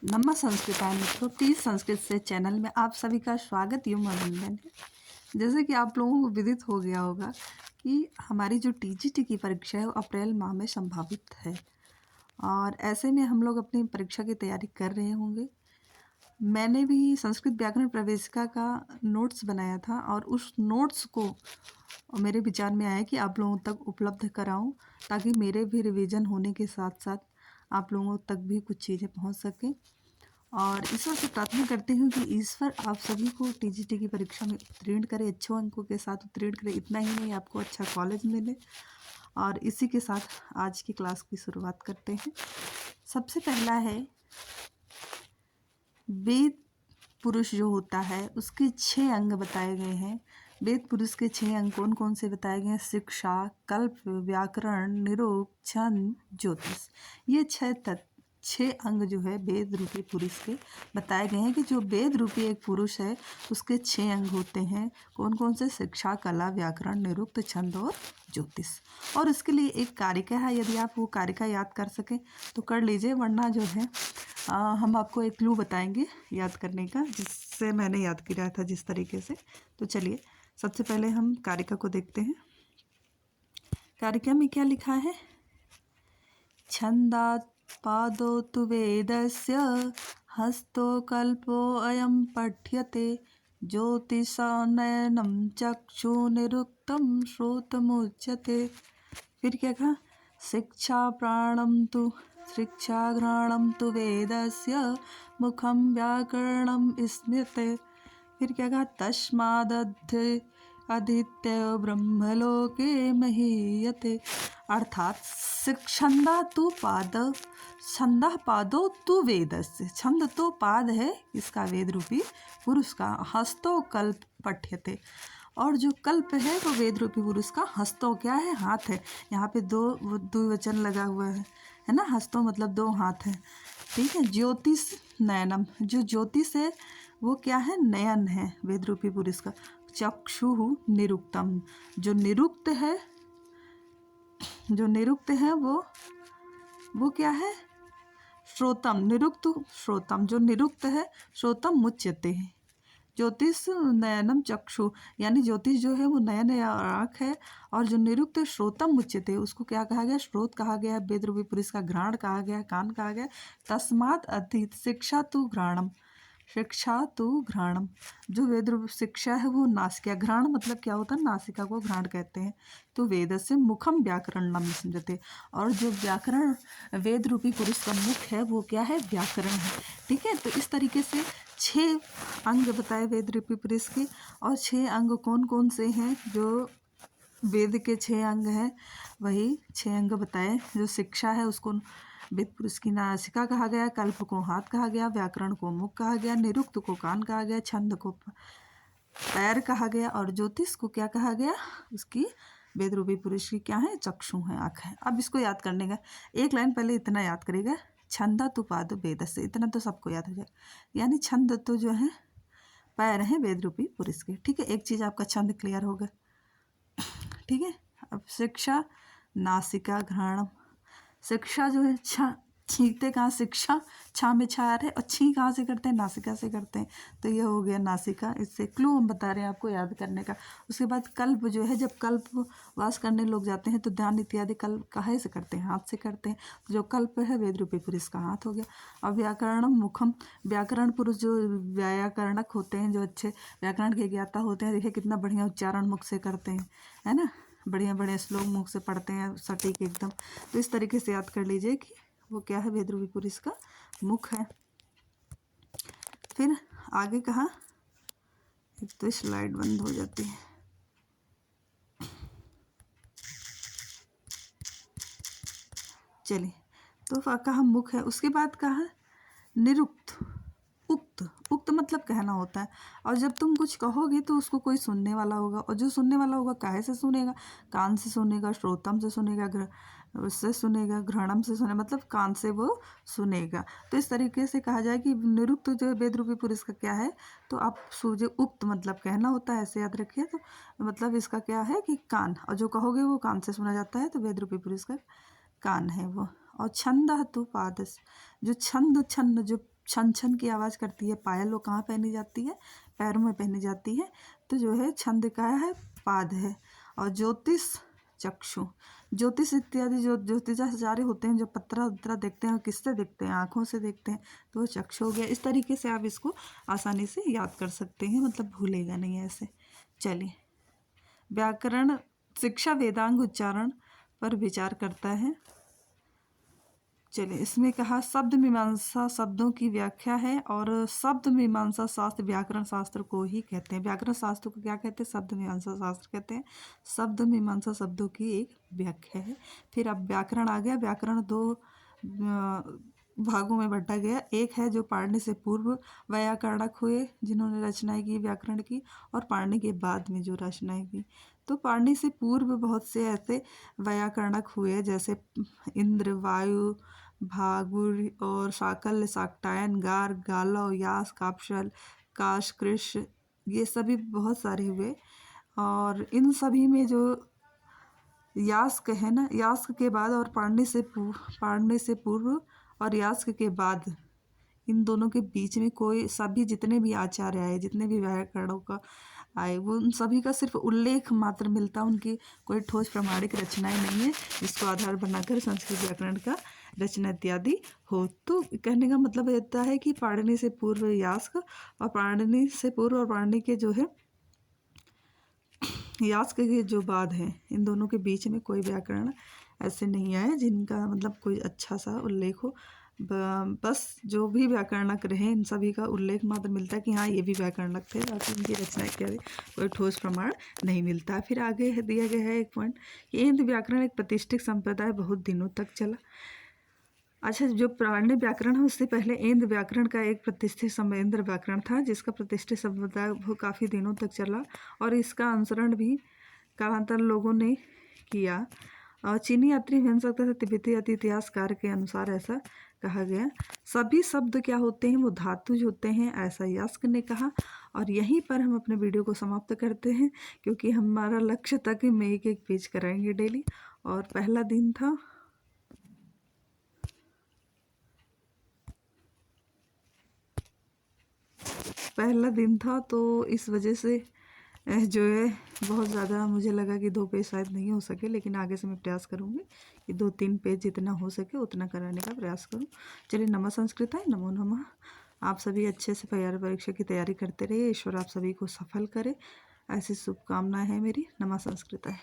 नमः संस्कृताय मित्रों, प्लीज़ संस्कृत से चैनल में आप सभी का स्वागत एवं अभिनंदन है। जैसे कि आप लोगों को विदित हो गया होगा कि हमारी जो टीजीटी की परीक्षा है वो अप्रैल माह में संभावित है और ऐसे में हम लोग अपनी परीक्षा की तैयारी कर रहे होंगे। मैंने भी संस्कृत व्याकरण प्रवेशिका का नोट्स बनाया था और उस नोट्स को मेरे विचार में आया कि आप लोगों तक उपलब्ध कराऊं ताकि मेरे भी रिवीजन होने के साथ साथ आप लोगों तक भी कुछ चीज़ें पहुंच सकें। और ईश्वर से प्रार्थना करती हूँ कि ईश्वर आप सभी को टीजीटी की परीक्षा में उत्तीर्ण करे, अच्छे अंकों के साथ उत्तीर्ण करे। इतना ही नहीं, आपको अच्छा कॉलेज मिले। और इसी के साथ आज की क्लास की शुरुआत करते हैं। सबसे पहला है वेद पुरुष जो होता है उसके 6 अंग बताए गए हैं। वेद पुरुष के 6 अंग कौन कौन से बताए गए हैं? शिक्षा, कल्प, व्याकरण, निरुक्त, छंद, ज्योतिष। ये 6 अंग जो है वेद रूपी पुरुष के बताए गए हैं कि जो वेद रूपी एक पुरुष है उसके 6 अंग होते हैं। कौन कौन से? शिक्षा, कला, व्याकरण, निरुक्त, छंद और ज्योतिष। और इसके लिए एक कारिका है, यदि आप वो कारिका याद कर सकें तो कर लीजिए, वरना जो है हम आपको एक क्लू बताएंगे याद करने का, जिससे मैंने याद किया था जिस तरीके से। तो चलिए सबसे पहले हम कारिका को देखते हैं। कारिका में क्या लिखा है? छंदात् पादो तु वेदस्य हस्तो कल्पो अयं पठ्यते ज्योतिषानयनं चक्षु निरुक्तं श्रोतमुच्यते। फिर क्या कहा? शिक्षा घ्राणं तु वेदस्य मुखं व्याकरणं स्मृते। फिर क्या कहा? तस्मादधीत्य ब्रह्मलोके महीयते। अर्थात छंदः पादो तु वेदस्य। छंद तो पाद है इसका, वेद रूपी पुरुष का। हस्तो कल्प पठ्यते, और जो कल्प है वो वेद रूपी पुरुष का हस्तो क्या है? हाथ है। यहाँ पे द्विवचन लगा हुआ है ना। हस्तो मतलब 2 हाथ है, ठीक है। ज्योतिष नयनम, जो ज्योतिष है वो क्या है? नयन है वेद रूपी पुरुष का। चक्षु निरुक्तम, जो निरुक्त है वो क्या है? श्रोतम। निरुक्त श्रोतम, जो निरुक्त है श्रोतम मुच्यते। ज्योतिष नयनम चक्षु, यानी ज्योतिष जो है वो नयन या आँख है, और जो निरुक्त श्रोतम मुच्यते उसको क्या कहा गया? श्रोत कहा गया। वेद रूपी पुरुष का घ्राण कहा गया, कान कहा गया। तस्मात् अधीत शिक्षा तु घ्राणम, जो वेद रूप शिक्षा है वो नासिका। घ्राण मतलब क्या होता है? नासिका को घ्राण कहते हैं। तो वेद से मुखम व्याकरणम समझते, और जो व्याकरण वेद रूपी पुरुष का मुख है वो क्या है? व्याकरण है, ठीक है। तो इस तरीके से 6 अंग बताए वेद रूपी पुरुष के। और 6 अंग कौन कौन से हैं? जो वेद के 6 अंग हैं वही 6 अंग बताए। जो शिक्षा है उसको वेद पुरुष की नासिका कहा गया, कल्प को हाथ कहा गया, व्याकरण को मुख कहा गया, निरुक्त को कान कहा गया, छंद को पैर कहा गया, और ज्योतिष को क्या कहा गया? उसकी वेद रूपी पुरुष की क्या है? चक्षु है, आँख है। अब इसको याद करने का एक लाइन पहले इतना याद करेगा, छंदा तु पाद वेद से। इतना तो सबको याद हो जाएगा। यानी छंद तो जो है पैर है वेद रूपी पुरुष के, ठीक है। एक चीज़ आपका छंद क्लियर होगा, ठीक है। अब शिक्षा नासिका घ्राणम। शिक्षा जो है छींकते कहाँ? शिक्षा छा में छा रहे, और छी कहाँ से करते हैं? नासिका से करते हैं। तो ये हो गया नासिका। इससे क्लू हम बता रहे हैं आपको याद करने का। उसके बाद कल्प जो है, जब कल्प वास करने लोग जाते हैं तो ध्यान इत्यादि कल्प काहे से करते हैं? हाथ से करते हैं। तो जो कल्प है वेद रूपी पुरुष का हाथ हो गया। और व्याकरणम मुखम, व्याकरण पुरुष जो व्याकरणक होते हैं, जो अच्छे व्याकरण के ज्ञाता होते हैं, देखिए कितना बढ़िया उच्चारण मुख से करते हैं, है ना। बढ़िया बढ़िया श्लोक मुख से पढ़ते हैं सटीक एकदम। तो इस तरीके से याद कर लीजिए कि वो क्या है? वेद रूपी पुरुष का मुख है। फिर आगे कहा, एक तो स्लाइड बंद हो जाती है। चलिए, तो कहा मुख है। उसके बाद कहा निरुक्त। उक्त मतलब कहना होता है। और जब तुम कुछ कहोगे तो उसको कोई सुनने वाला होगा, और जो सुनने वाला होगा काहे से सुनेगा? कान से सुनेगा, श्रोतम से सुनेगा, उससे सुनेगा, घ्राणम से सुनेगा, मतलब कान से वो सुनेगा। तो इस तरीके से कहा जाए कि निरुक्त जो वेद रूपी पुरुष का क्या है? तो आप सूझे, उक्त मतलब कहना होता है, ऐसे याद रखिए। तो मतलब इसका क्या है कि कान, और जो कहोगे वो कान से सुना जाता है, तो वेद रूपी पुरुष का कान है वो। और छंद तु पादस, जो छंद जो छन छन की आवाज़ करती है। पायल वो कहाँ पहनी जाती है? पैरों में पहनी जाती है। तो जो है छंद का है पाद है। और ज्योतिष चक्षु, ज्योतिष इत्यादि जो ज्योतिषाचार्य होते हैं जो पत्रा उत्तरा देखते हैं, किससे देखते हैं? आँखों से देखते हैं, तो वो चक्षु हो गया। इस तरीके से आप इसको आसानी से याद कर सकते हैं, मतलब भूलेगा नहीं ऐसे। चलिए, व्याकरण शिक्षा वेदांग उच्चारण पर विचार करता है। चलिए, इसमें कहा शब्द मीमांसा शब्दों की व्याख्या है, और शब्द मीमांसा शास्त्र व्याकरण शास्त्र को ही कहते हैं। व्याकरण शास्त्र को क्या कहते हैं? शब्द मीमांसा शास्त्र कहते हैं। शब्द मीमांसा शब्दों की एक व्याख्या है। फिर अब व्याकरण आ गया। व्याकरण दो भागों में बांटा गया। एक है जो पाणिनि से पूर्व वैयाकरणक हुए, जिन्होंने रचनाएं की व्याकरण की, और पाणिनि के बाद में जो रचनाएं की। तो पाणिनि से पूर्व बहुत से ऐसे वैयाकरणक हुए, जैसे इंद्र, वायु, भागुर और शाकल्य, शाक्टायन, गार, गालव, यास, कापशल, काश, कृष, ये सभी बहुत सारे हुए। और इन सभी में जो यास्क है ना, यास्क के बाद और पाणिनि से पूर्व और यास्क के बाद, इन दोनों के बीच में कोई सभी जितने भी आचार्य आए, जितने भी व्याकरणों का आए, वो उन सभी का सिर्फ उल्लेख मात्र मिलता, उनकी कोई ठोस प्रमाणिक रचनाएं नहीं है जिसको आधार बनाकर संस्कृत व्याकरण का रचना इत्यादि हो। तो कहने का मतलब रहता है कि पाणिनि से पूर्व यास्क, और पाणिनि से पूर्व और पाणिनि के जो है यास्क के जो बाद है, इन दोनों के बीच में कोई व्याकरण ऐसे नहीं आए जिनका मतलब कोई अच्छा सा उल्लेख हो। बस जो भी व्याकरणक रहे, इन सभी का उल्लेख मात्र मिलता है कि हाँ ये भी व्याकरणक थे, बाकी इनकी रचना के कोई ठोस प्रमाण नहीं मिलता। फिर आगे दिया गया है एक पॉइंट, इंद्र व्याकरण एक प्रतिष्ठित संप्रदाय बहुत दिनों तक चला। अच्छा, जो पाणिनि व्याकरण है उससे पहले इंद्र व्याकरण का एक प्रतिष्ठित इंद्र व्याकरण था, जिसका प्रतिष्ठित संप्रदाय वो काफ़ी दिनों तक चला, और इसका अनुसरण भी कालांतर लोगों ने किया। और चीनी यात्री व्यंजक तथा तिब्बती इतिहासकार के अनुसार ऐसा कहा गया। सभी शब्द क्या होते हैं? वो धातुज होते हैं, ऐसा यास्क ने कहा। और यहीं पर हम अपने वीडियो को समाप्त करते हैं, क्योंकि हमारा लक्ष्य था कि हम एक एक पेज कराएंगे डेली। और पहला दिन था, तो इस वजह से जो है बहुत ज़्यादा मुझे लगा कि 2 पेज शायद नहीं हो सके, लेकिन आगे से मैं प्रयास करूँगी कि 2-3 पेज जितना हो सके उतना कराने का प्रयास करूँ। चलिए, नमः संस्कृताय, नमो नमः। आप सभी अच्छे से परीक्षा की तैयारी करते रहिए। ईश्वर आप सभी को सफल करे, ऐसी शुभकामनाएं है मेरी। नमः संस्कृताय।